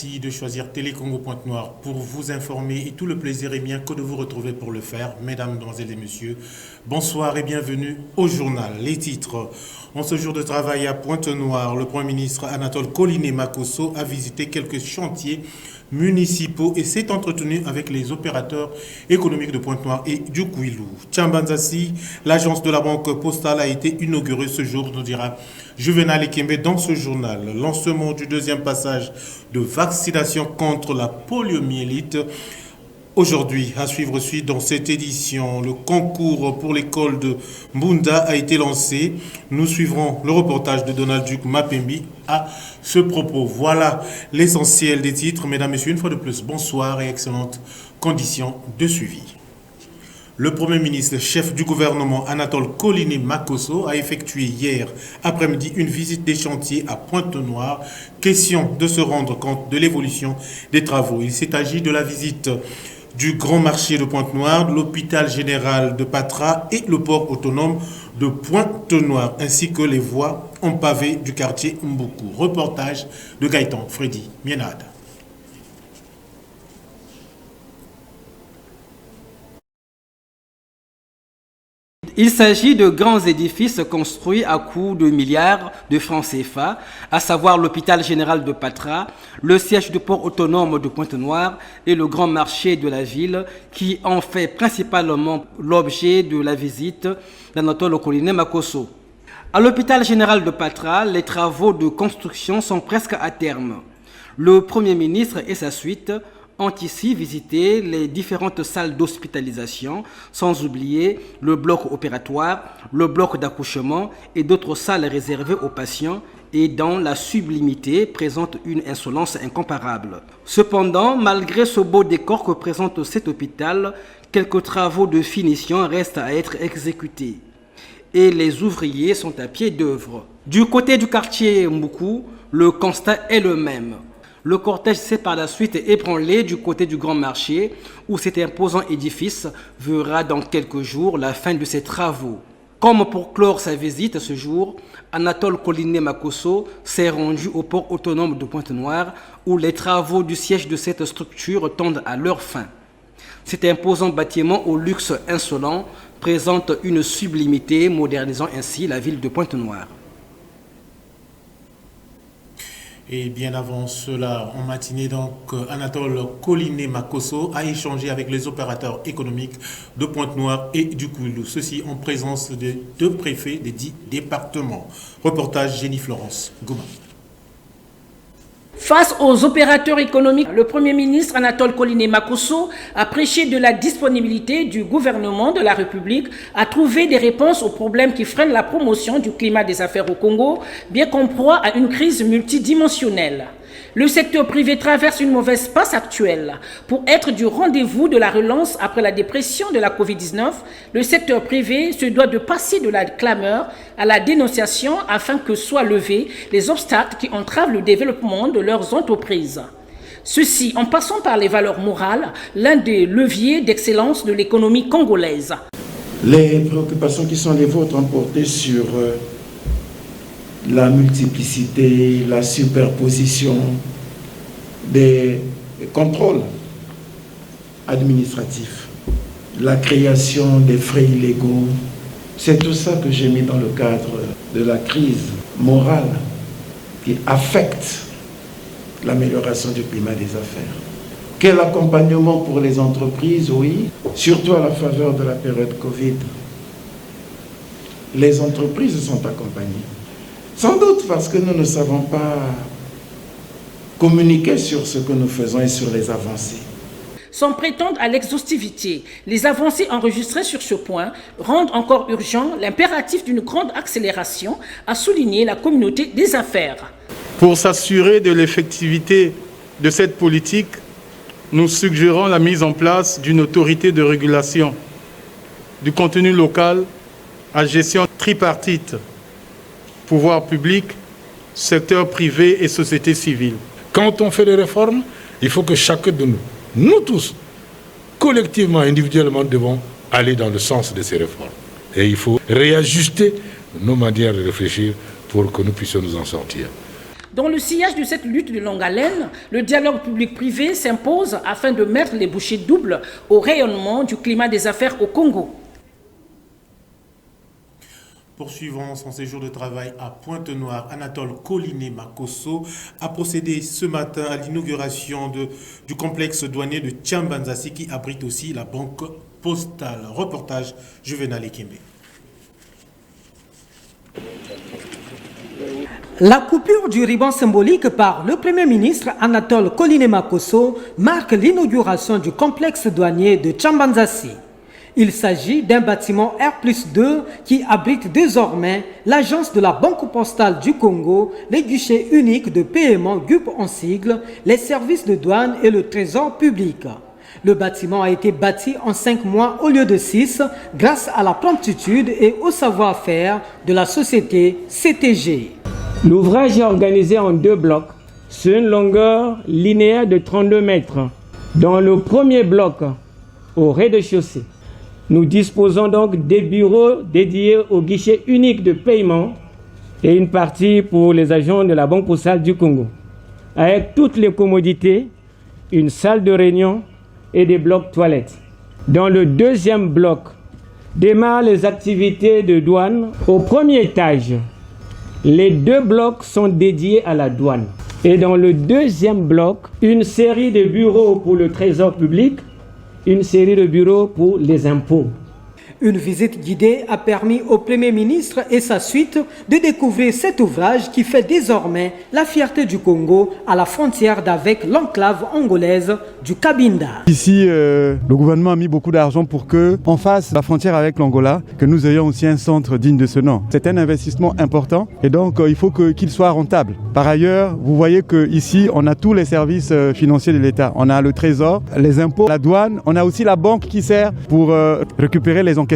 Merci de choisir Télécongo Pointe-Noire pour vous informer et tout le plaisir est mien que de vous retrouver pour le faire. Mesdames, Mesdemoiselles et Messieurs, bonsoir et bienvenue au journal. Les titres. En ce jour de travail à Pointe-Noire, le Premier ministre Anatole Koliné-Makosso a visité quelques chantiers municipaux et s'est entretenu avec les opérateurs économiques de Pointe-Noire et du Kouilou. Tchambanzassi, l'agence de la banque postale a été inaugurée ce jour, nous dira Juvenal Ekembe dans ce journal. Lancement du deuxième passage de vaccination contre la poliomyélite. Aujourd'hui, à suivre suite dans cette édition, le concours pour l'école de Mbunda a été lancé. Nous suivrons le reportage de Donald Duc Mapembi à ce propos. Voilà l'essentiel des titres. Mesdames, Messieurs, une fois de plus, bonsoir et excellentes conditions de suivi. Le Premier ministre, chef du gouvernement Anatole Koliné-Makosso, a effectué hier après-midi une visite des chantiers à Pointe-Noire. Question de se rendre compte de l'évolution des travaux. Il s'est agi de la visite du Grand Marché de Pointe-Noire, l'hôpital général de Patra et le port autonome de Pointe-Noire, ainsi que les voies en pavé du quartier Mboukou. Reportage de Gaëtan Freddy Mienade. Il s'agit de grands édifices construits à coût de milliards de francs CFA, à savoir l'hôpital général de Patra, le siège du port autonome de Pointe-Noire et le grand marché de la ville, qui ont fait principalement l'objet de la visite d'Anatole Koliné-Makosso. À l'hôpital général de Patra, les travaux de construction sont presque à terme. Le Premier ministre et sa suite ont ici visité les différentes salles d'hospitalisation, sans oublier le bloc opératoire, le bloc d'accouchement et d'autres salles réservées aux patients et dont la sublimité présente une insolence incomparable. Cependant, malgré ce beau décor que présente cet hôpital, quelques travaux de finition restent à être exécutés et les ouvriers sont à pied d'œuvre. Du côté du quartier Mboukou, le constat est le même. Le cortège s'est par la suite ébranlé du côté du Grand Marché, où cet imposant édifice verra dans quelques jours la fin de ses travaux. Comme pour clore sa visite ce jour, Anatole Koliné-Makosso s'est rendu au port autonome de Pointe-Noire, où les travaux du siège de cette structure tendent à leur fin. Cet imposant bâtiment au luxe insolent présente une sublimité, modernisant ainsi la ville de Pointe-Noire. Et bien avant cela, en matinée, donc, Anatole Koliné-Makosso a échangé avec les opérateurs économiques de Pointe-Noire et du Kouilou. Ceci en présence des deux préfets des 10 départements. Reportage Jenny Florence Gouma. Face aux opérateurs économiques, le Premier ministre Anatole Koliné-Makosso a prêché de la disponibilité du gouvernement de la République à trouver des réponses aux problèmes qui freinent la promotion du climat des affaires au Congo, bien qu'en proie à une crise multidimensionnelle. Le secteur privé traverse une mauvaise passe actuelle. Pour être du rendez-vous de la relance après la dépression de la Covid-19, le secteur privé se doit de passer de la clameur à la dénonciation afin que soient levés les obstacles qui entravent le développement de leurs entreprises. Ceci en passant par les valeurs morales, l'un des leviers d'excellence de l'économie congolaise. Les préoccupations qui sont les vôtres ont porté sur la multiplicité, la superposition des contrôles administratifs, la création des frais illégaux. C'est tout ça que j'ai mis dans le cadre de la crise morale qui affecte l'amélioration du climat des affaires. Quel accompagnement pour les entreprises? Oui, surtout à la faveur de la période Covid. Les entreprises sont accompagnées. Sans doute parce que nous ne savons pas communiquer sur ce que nous faisons et sur les avancées. Sans prétendre à l'exhaustivité, les avancées enregistrées sur ce point rendent encore urgent l'impératif d'une grande accélération, a souligné la communauté des affaires. Pour s'assurer de l'effectivité de cette politique, nous suggérons la mise en place d'une autorité de régulation du contenu local à gestion tripartite, pouvoir public, secteur privé et société civile. Quand on fait des réformes, il faut que chacun de nous tous, collectivement, individuellement, devons aller dans le sens de ces réformes. Et il faut réajuster nos manières de réfléchir pour que nous puissions nous en sortir. Dans le sillage de cette lutte de longue haleine, le dialogue public-privé s'impose afin de mettre les bouchées doubles au rayonnement du climat des affaires au Congo. Poursuivant son séjour de travail à Pointe-Noire, Anatole Coliné Makosso a procédé ce matin à l'inauguration du complexe douanier de Tchambanzassi qui abrite aussi la banque postale. Reportage Juvenal Ekembe. La coupure du ruban symbolique par le Premier ministre Anatole Coliné Makosso marque l'inauguration du complexe douanier de Tchambanzassi. Il s'agit d'un bâtiment R+2 qui abrite désormais l'agence de la Banque postale du Congo, les guichets uniques de paiement GUP en sigle, les services de douane et le trésor public. Le bâtiment a été bâti en 5 mois au lieu de 6 grâce à la promptitude et au savoir-faire de la société CTG. L'ouvrage est organisé en 2 blocs sur une longueur linéaire de 32 mètres. Dans le premier bloc, au rez-de-chaussée, nous disposons donc des bureaux dédiés au guichet unique de paiement et une partie pour les agents de la Banque postale du Congo, avec toutes les commodités, une salle de réunion et des blocs toilettes. Dans le deuxième bloc, démarrent les activités de douane au premier étage. Les 2 blocs sont dédiés à la douane. Et dans le deuxième bloc, une série de bureaux pour le trésor public, une série de bureaux pour les impôts. Une visite guidée a permis au Premier ministre et sa suite de découvrir cet ouvrage qui fait désormais la fierté du Congo à la frontière d'avec l'enclave angolaise du Cabinda. Ici, le gouvernement a mis beaucoup d'argent pour qu'on fasse la frontière avec l'Angola, que nous ayons aussi un centre digne de ce nom. C'est un investissement important et donc il faut qu'il soit rentable. Par ailleurs, vous voyez qu'ici, on a tous les services financiers de l'État. On a le trésor, les impôts, la douane, on a aussi la banque qui sert pour récupérer les encaissements.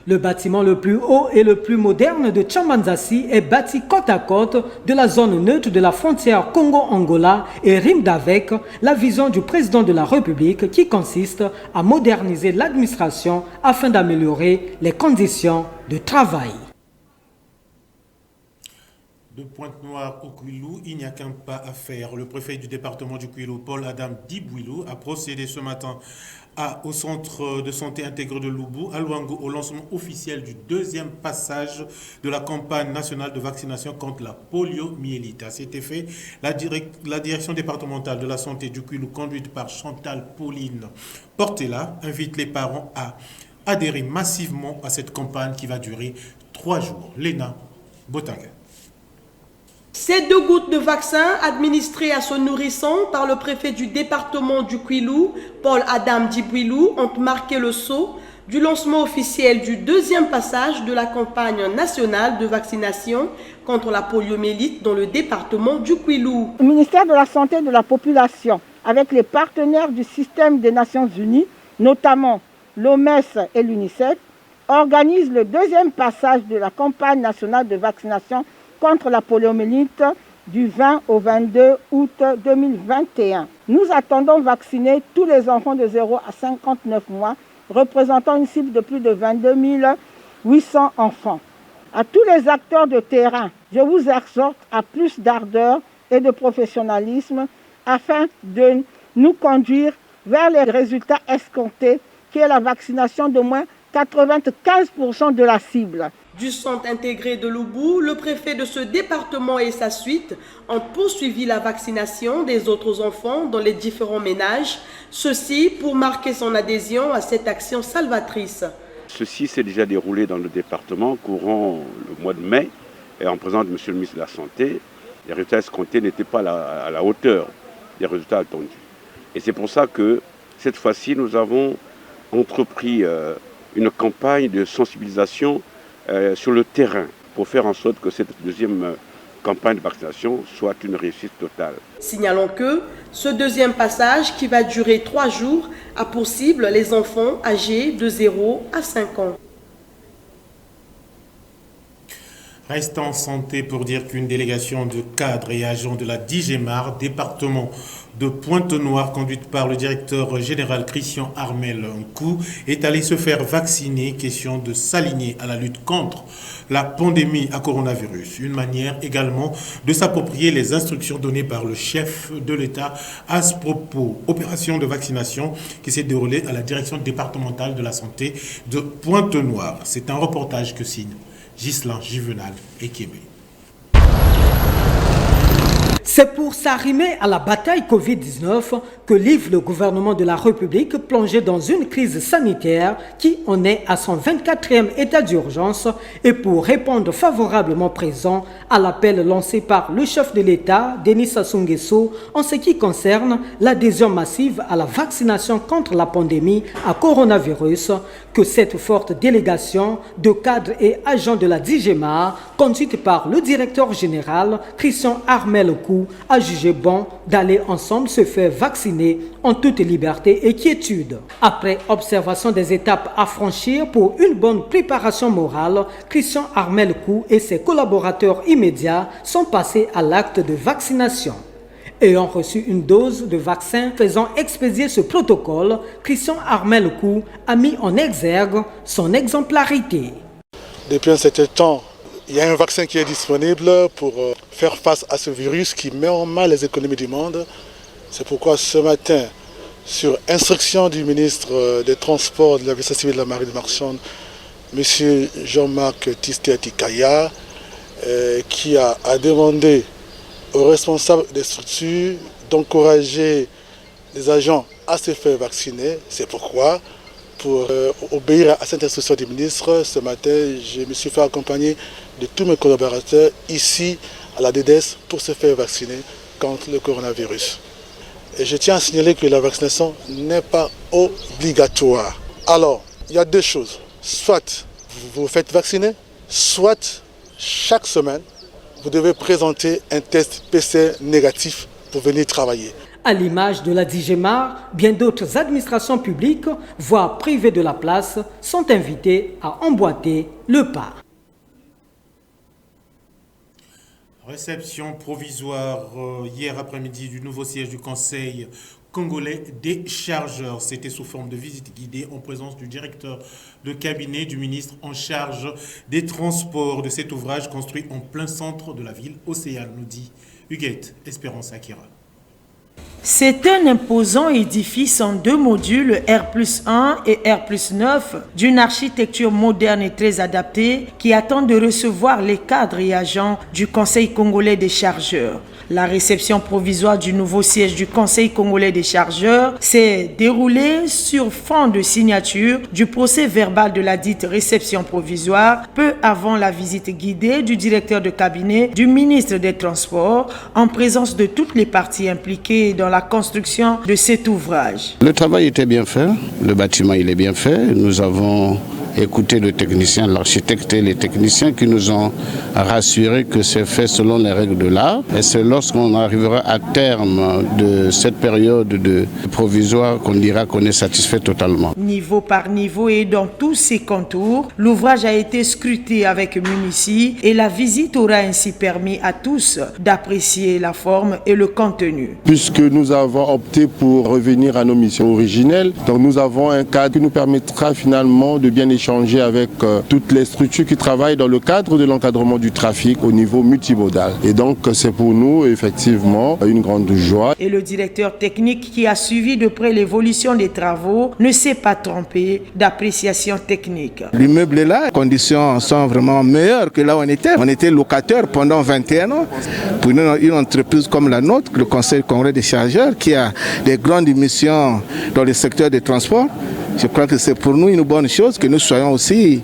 Le bâtiment le plus haut et le plus moderne de Tchambanzassi est bâti côte à côte de la zone neutre de la frontière Congo-Angola et rime d'avec la vision du président de la République qui consiste à moderniser l'administration afin d'améliorer les conditions de travail. De Pointe-Noire au Kwilu, il n'y a qu'un pas à faire. Le préfet du département du Kwilu, Paul Adam Dibouilou, a procédé ce matin au centre de santé intégré de Loubou, à Luango, au lancement officiel du 2e passage de la campagne nationale de vaccination contre la poliomyélite. À cet effet, la direction départementale de la santé du Kwilu, conduite par Chantal Pauline Portela, invite les parents à adhérer massivement à cette campagne qui va durer 3 jours. Léna Botanga. Ces 2 gouttes de vaccin administrées à son nourrisson par le préfet du département du Kwilu, Paul Adam Dibouilou, ont marqué le saut du lancement officiel du 2e passage de la campagne nationale de vaccination contre la poliomyélite dans le département du Kwilu. Le ministère de la Santé et de la Population, avec les partenaires du système des Nations Unies, notamment l'OMS et l'UNICEF, organise le 2e passage de la campagne nationale de vaccination contre la poliomyélite du 20 au 22 août 2021. Nous attendons vacciner tous les enfants de 0 à 59 mois, représentant une cible de plus de 22 800 enfants. À tous les acteurs de terrain, je vous exhorte à plus d'ardeur et de professionnalisme afin de nous conduire vers les résultats escomptés, qui est la vaccination d'au moins 95% de la cible. Du centre intégré de Loubou, le préfet de ce département et sa suite ont poursuivi la vaccination des autres enfants dans les différents ménages, ceci pour marquer son adhésion à cette action salvatrice. Ceci s'est déjà déroulé dans le département courant le mois de mai et en présence de M. le ministre de la Santé. Les résultats escomptés n'étaient pas à la hauteur des résultats attendus. Et c'est pour ça que cette fois-ci, nous avons entrepris une campagne de sensibilisation sur le terrain pour faire en sorte que cette 2e campagne de vaccination soit une réussite totale. Signalons que ce 2e passage qui va durer 3 jours a pour cible les enfants âgés de 0 à 5 ans. Reste en santé pour dire qu'une délégation de cadres et agents de la DIGEMAR, département de Pointe-Noire, conduite par le directeur général Christian Armel Nkou, est allée se faire vacciner. Question de s'aligner à la lutte contre la pandémie à coronavirus. Une manière également de s'approprier les instructions données par le chef de l'État à ce propos. Opération de vaccination qui s'est déroulée à la direction départementale de la santé de Pointe-Noire. C'est un reportage que signe Ghislain Juvenal et Kébé. C'est pour s'arrimer à la bataille Covid-19 que livre le gouvernement de la République plongé dans une crise sanitaire qui en est à son 24e état d'urgence et pour répondre favorablement présent à l'appel lancé par le chef de l'État, Denis Sassou Nguesso, en ce qui concerne l'adhésion massive à la vaccination contre la pandémie à coronavirus, que cette forte délégation de cadres et agents de la DIGEMAR, conduite par le directeur général Christian Armel Nkou, a jugé bon d'aller ensemble se faire vacciner en toute liberté et quiétude. Après observation des étapes à franchir pour une bonne préparation morale, Christian Armel Nkou et ses collaborateurs immédiats sont passés à l'acte de vaccination. Ayant reçu une dose de vaccin faisant expédier ce protocole, Christian Armel Nkou a mis en exergue son exemplarité. Depuis un certain temps, il y a un vaccin qui est disponible pour faire face à ce virus qui met en mal les économies du monde. C'est pourquoi ce matin, sur instruction du ministre des Transports, de l'Aviation civile et de la Marine marchande, M. Jean-Marc Tisté-Tikaya, qui a demandé aux responsables des structures d'encourager les agents à se faire vacciner. C'est pourquoi, pour obéir à cette instruction du ministre, ce matin, je me suis fait accompagner de tous mes collaborateurs ici à la DDS pour se faire vacciner contre le coronavirus. Et je tiens à signaler que la vaccination n'est pas obligatoire. Alors, il y a deux choses. Soit vous vous faites vacciner, soit chaque semaine, vous devez présenter un test PCR négatif pour venir travailler. À l'image de la DIGEMAR, bien d'autres administrations publiques, voire privées de la place, sont invitées à emboîter le pas. Réception provisoire hier après-midi du nouveau siège du Conseil congolais des chargeurs. C'était sous forme de visite guidée en présence du directeur de cabinet du ministre en charge des transports de cet ouvrage construit en plein centre de la ville Océane, nous dit Huguette Espérance Akira. C'est un imposant édifice en deux modules R+1 et R+9 d'une architecture moderne et très adaptée qui attend de recevoir les cadres et agents du Conseil congolais des chargeurs. La réception provisoire du nouveau siège du Conseil congolais des chargeurs s'est déroulée sur fond de signature du procès verbal de la dite réception provisoire peu avant la visite guidée du directeur de cabinet du ministre des Transports en présence de toutes les parties impliquées dans la construction de cet ouvrage. Le travail était bien fait, le bâtiment il est bien fait. Nous avons écouté le technicien, l'architecte et les techniciens qui nous ont rassuré que c'est fait selon les règles de l'art. Et c'est lorsqu'on arrivera à terme de cette période de provisoire qu'on dira qu'on est satisfait totalement. Niveau par niveau et dans tous ses contours, l'ouvrage a été scruté avec minutie et la visite aura ainsi permis à tous d'apprécier la forme et le contenu. Puisque nous avons opté pour revenir à nos missions originelles, donc nous avons un cadre qui nous permettra finalement de bien échanger avec toutes les structures qui travaillent dans le cadre de l'encadrement du trafic au niveau multimodal. Et donc c'est pour nous effectivement une grande joie. Et le directeur technique qui a suivi de près l'évolution des travaux ne s'est pas trompé d'appréciation technique. L'immeuble est là, les conditions sont vraiment meilleures que là où on était. On était locataire pendant 21 ans. Pour une entreprise comme la nôtre, le Conseil congolais des chargeurs, qui a des grandes missions dans le secteur des transports, je crois que c'est pour nous une bonne chose que nous soyons aussi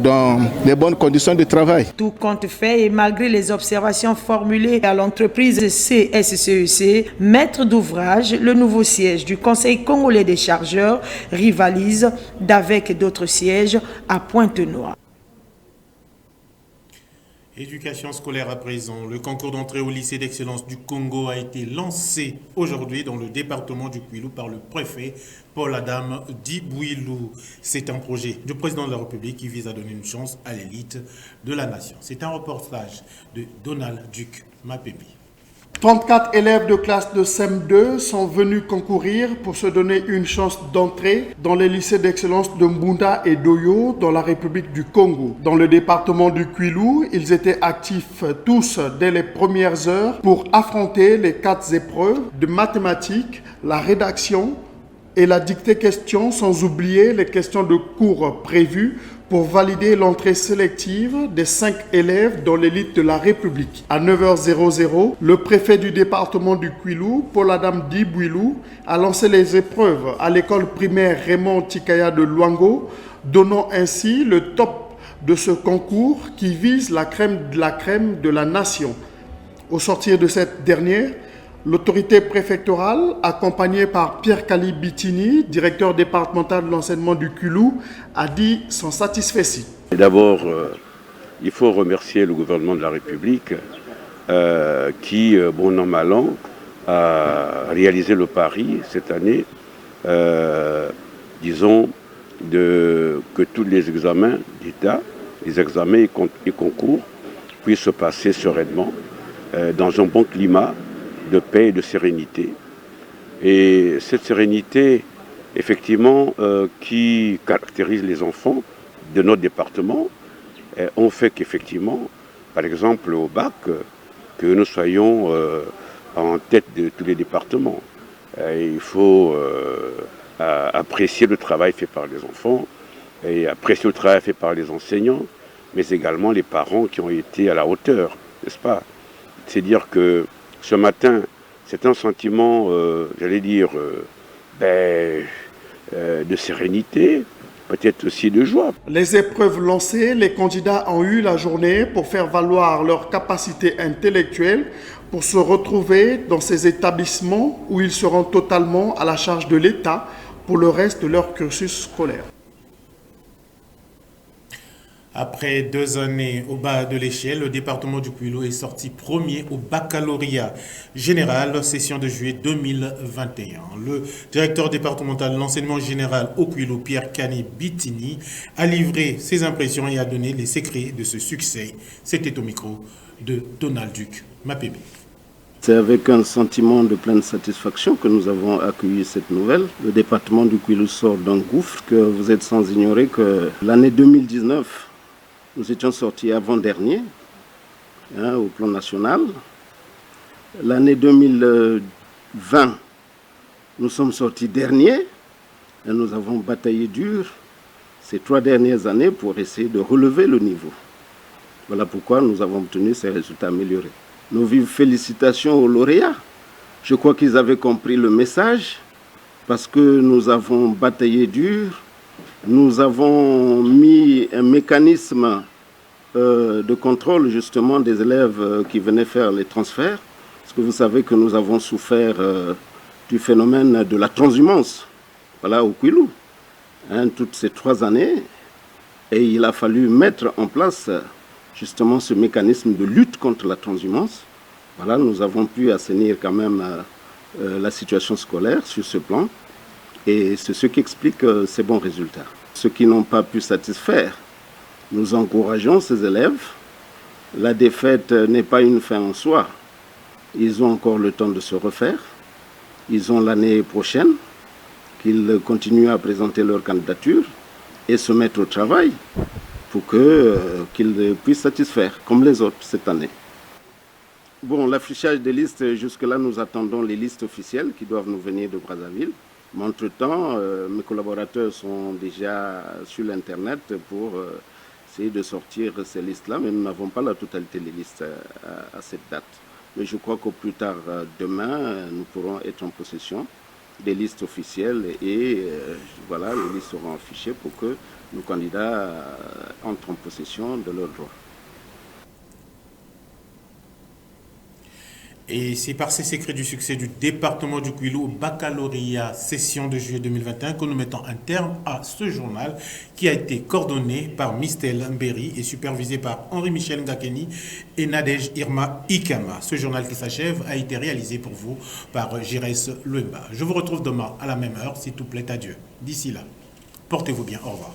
dans les bonnes conditions de travail. Tout compte fait et malgré les observations formulées à l'entreprise CSCEC, maître d'ouvrage, le nouveau siège du Conseil congolais des chargeurs rivalise d'avec d'autres sièges à Pointe-Noire. Éducation scolaire à présent. Le concours d'entrée au lycée d'excellence du Congo a été lancé aujourd'hui dans le département du Kwilu par le préfet Paul Adam Dibouilou. C'est un projet du président de la République qui vise à donner une chance à l'élite de la nation. C'est un reportage de Donald Duc Mapébi. 34 élèves de classe de CM2 sont venus concourir pour se donner une chance d'entrée dans les lycées d'excellence de Mbunda et d'Oyo dans la République du Congo. Dans le département du Kwilu, ils étaient actifs tous dès les premières heures pour affronter les 4 épreuves de mathématiques, la rédaction et la dictée question, sans oublier les questions de cours prévues pour valider l'entrée sélective des 5 élèves dans l'élite de la République. À 9h00, le préfet du département du Kwilu, Paul Adam Dibouilou, a lancé les épreuves à l'école primaire Raymond Tikaya de Luango, donnant ainsi le top de ce concours qui vise la crème de la nation. Au sortir de cette dernière, l'autorité préfectorale, accompagnée par Pierre Kali Bitini, directeur départemental de l'enseignement du Kwilu, a dit son satisfait. D'abord, il faut remercier le gouvernement de la République qui, bon an mal an, a réalisé le pari cette année, disons, que tous les examens d'État, les examens et concours puissent se passer sereinement, dans un bon climat de paix et de sérénité. Et cette sérénité, effectivement, qui caractérise les enfants de notre département, ont fait qu'effectivement, par exemple au bac, que nous soyons en tête de tous les départements. Il faut apprécier le travail fait par les enfants et apprécier le travail fait par les enseignants, mais également les parents qui ont été à la hauteur, n'est-ce pas? C'est dire que ce matin, c'est un sentiment, j'allais dire, de sérénité, peut-être aussi de joie. Les épreuves lancées, les candidats ont eu la journée pour faire valoir leurs capacités intellectuelles pour se retrouver dans ces établissements où ils seront totalement à la charge de l'État pour le reste de leur cursus scolaire. Après 2 années au bas de l'échelle, le département du Kwilu est sorti premier au baccalauréat général, session de juillet 2021. Le directeur départemental de l'enseignement général au Kwilu, Pierre Kali Bitini, a livré ses impressions et a donné les secrets de ce succès. C'était au micro de Donald Duc Mapébi. C'est avec un sentiment de pleine satisfaction que nous avons accueilli cette nouvelle. Le département du Kwilu sort d'un gouffre que vous êtes sans ignorer que l'année 2019, nous étions sortis avant-dernier au plan national. L'année 2020, nous sommes sortis dernier et nous avons bataillé dur ces 3 dernières années pour essayer de relever le niveau. Voilà pourquoi nous avons obtenu ces résultats améliorés. Nos vives félicitations aux lauréats. Je crois qu'ils avaient compris le message parce que nous avons bataillé dur. Nous avons mis un mécanisme de contrôle justement des élèves qui venaient faire les transferts. Parce que vous savez que nous avons souffert du phénomène de la transhumance au Kwilu, toutes ces 3 années. Et il a fallu mettre en place justement ce mécanisme de lutte contre la transhumance. Nous avons pu assainir quand même la situation scolaire sur ce plan. Et c'est ce qui explique ces bons résultats. Ceux qui n'ont pas pu satisfaire, nous encourageons ces élèves. La défaite n'est pas une fin en soi. Ils ont encore le temps de se refaire. Ils ont l'année prochaine qu'ils continuent à présenter leur candidature et se mettre au travail pour qu'ils puissent satisfaire, comme les autres cette année. Bon, l'affichage des listes, jusque-là, nous attendons les listes officielles qui doivent nous venir de Brazzaville. Mais entre-temps, mes collaborateurs sont déjà sur l'Internet pour essayer de sortir ces listes-là, mais nous n'avons pas la totalité des listes à cette date. Mais je crois qu'au plus tard demain, nous pourrons être en possession des listes officielles et voilà, les listes seront affichées pour que nos candidats entrent en possession de leurs droits. Et c'est par ces secrets du succès du département du Kwilu au baccalauréat session de juillet 2021 que nous mettons un terme à ce journal qui a été coordonné par Mistel Mberi et supervisé par Henri-Michel Ngakeni et Nadège Irma Ikama. Ce journal qui s'achève a été réalisé pour vous par Girès Lemba. Je vous retrouve demain à la même heure, s'il vous plaît, adieu. D'ici là, portez-vous bien, au revoir.